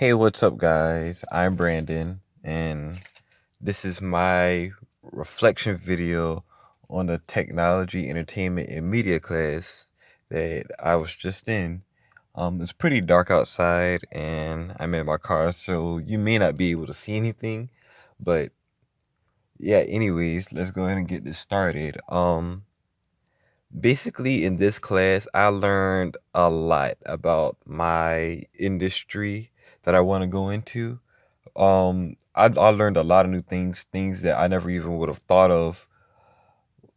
Hey, what's up, guys? I'm Brandon, and this is my reflection video on the technology, entertainment, and media class that I was just in. It's pretty dark outside, and I'm in my car, so you may not be able to see anything. But yeah, anyways, let's go ahead and get this started. Basically, in this class, I learned a lot about my industry that I want to go into. I learned a lot of new things that I never even would have thought of,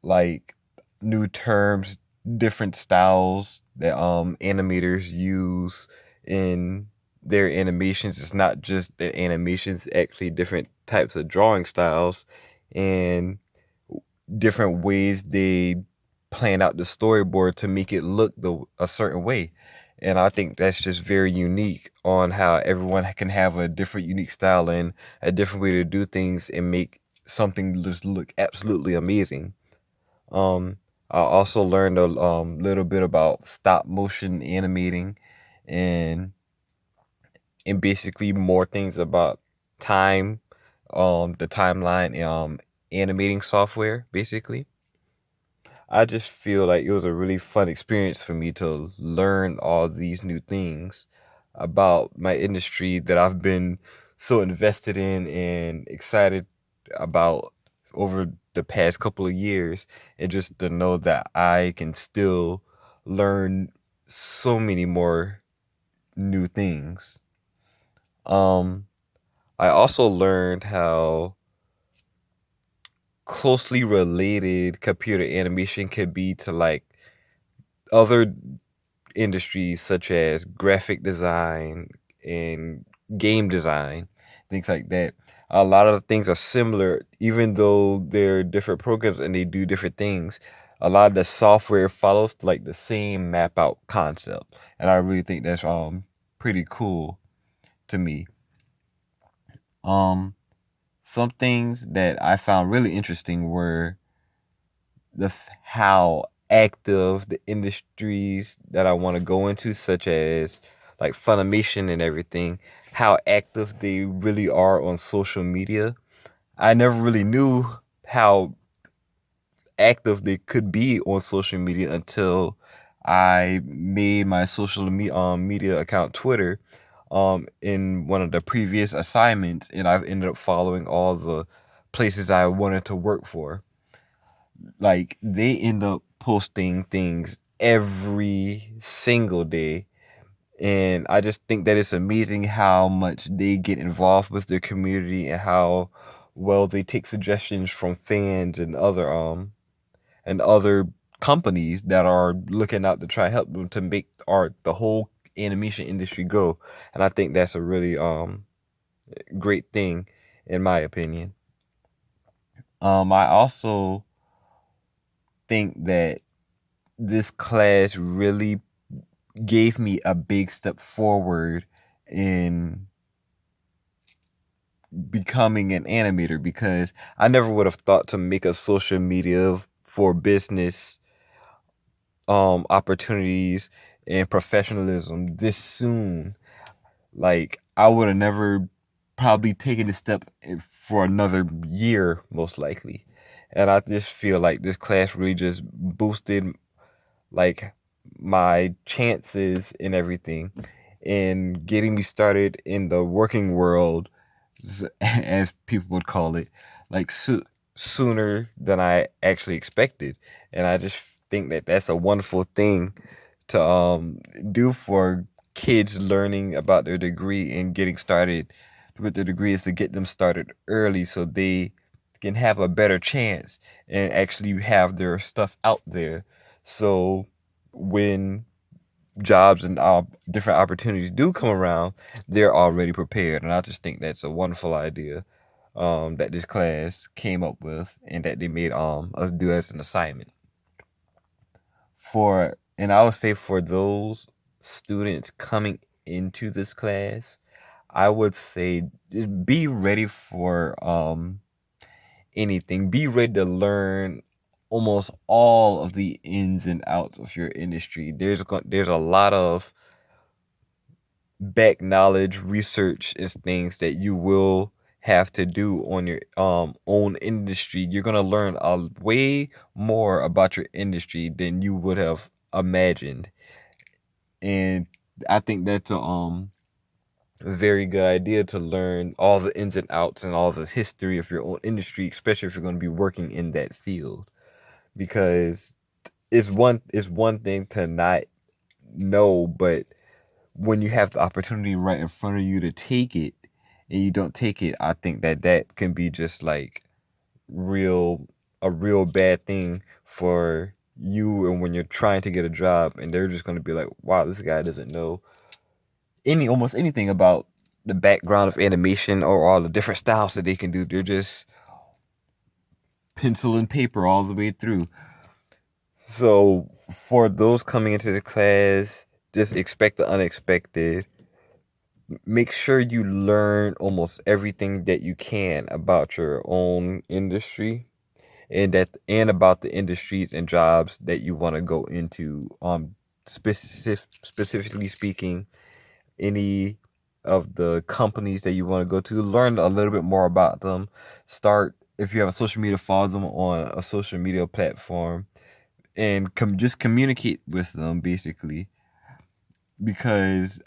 like new terms, different styles that animators use in their animations. It's not just the animations, actually different types of drawing styles and different ways they plan out the storyboard to make it look a certain way. And I think that's just very unique on how everyone can have a different unique style and a different way to do things and make something just look absolutely amazing. Um, I also learned a little bit about stop motion animating and basically more things about time, the timeline, animating software, basically. I just feel like it was a really fun experience for me to learn all these new things about my industry that I've been so invested in and excited about over the past couple of years, and just to know that I can still learn so many more new things. Um, I also learned how closely related computer animation could be to like other industries such as graphic design and game design, things like that. A lot of the things are similar, even though they're different programs and they do different things. A lot of the software follows like the same map out concept, and I really think that's pretty cool to me. Um, some things that I found really interesting were how active the industries that I want to go into, such as like Funimation and everything, how active they really are on social media. I never really knew how active they could be on social media until I made my media account Twitter in one of the previous assignments, and I've ended up following all the places I wanted to work for. Like they end up posting things every single day, and I just think that it's amazing how much they get involved with their community and how well they take suggestions from fans and other companies that are looking out to try help them to make art the whole animation industry go. And I think that's a really great thing in my opinion. I also think that this class really gave me a big step forward in becoming an animator, because I never would have thought to make a social media for business opportunities and professionalism this soon. Like I would have never probably taken this step for another year most likely. And I just feel like this class really just boosted like my chances and everything and getting me started in the working world, as people would call it, like sooner than I actually expected. And I just think that that's a wonderful thing to do for kids learning about their degree and getting started with their degree, is to get them started early so they can have a better chance and actually have their stuff out there. So when jobs and different opportunities do come around, they're already prepared. And I just think that's a wonderful idea that this class came up with and that they made us do as an assignment. And I would say for those students coming into this class, I would say just be ready for anything. Be ready to learn almost all of the ins and outs of your industry. There's a lot of back knowledge, research is things that you will have to do on your own industry. You're gonna learn a way more about your industry than you would have imagined, and I think that's a very good idea to learn all the ins and outs and all the history of your own industry, especially if you're going to be working in that field, because it's one thing to not know, but when you have the opportunity right in front of you to take it and you don't take it, I think that that can be just like real a real bad thing for you. And when you're trying to get a job and they're just going to be like, wow, this guy doesn't know almost anything about the background of animation or all the different styles that they can do. They're just pencil and paper all the way through. So for those coming into the class, just expect the unexpected. Make sure you learn almost everything that you can about your own industry and about the industries and jobs that you want to go into. Specifically speaking, any of the companies that you want to go to, learn a little bit more about them. Start, if you have a social media, follow them on a social media platform and just communicate with them basically, because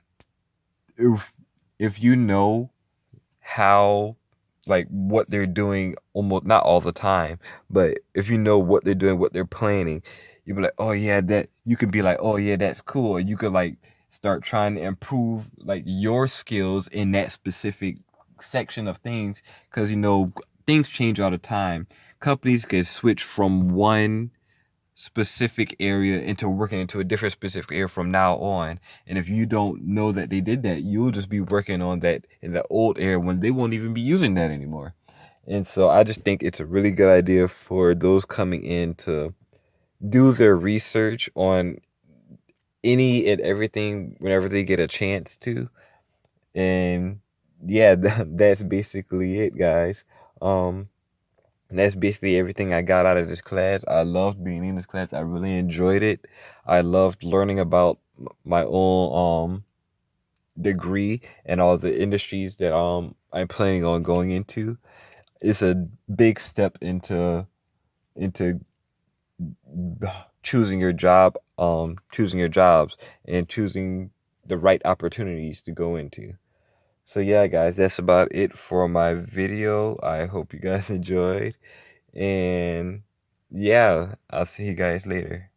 if you know how, like, what they're doing, almost not all the time, but if you know what they're doing, what they're planning, you'll be like, oh yeah, that you could be like, oh yeah, that's cool. You could like start trying to improve like your skills in that specific section of things, because things change all the time. Companies can switch from one specific area into working into a different specific area from now on. And if you don't know that they did that, you'll just be working on that in the old area when they won't even be using that anymore. And so I just think it's a really good idea for those coming in to do their research on any and everything whenever they get a chance to. And yeah, that's basically it, guys. And that's basically everything I got out of this class. I loved being in this class. I really enjoyed it. I loved learning about my own degree and all the industries that I'm planning on going into. It's a big step into choosing your job, choosing your jobs, and choosing the right opportunities to go into. So yeah, guys, that's about it for my video. I hope you guys enjoyed. And yeah, I'll see you guys later.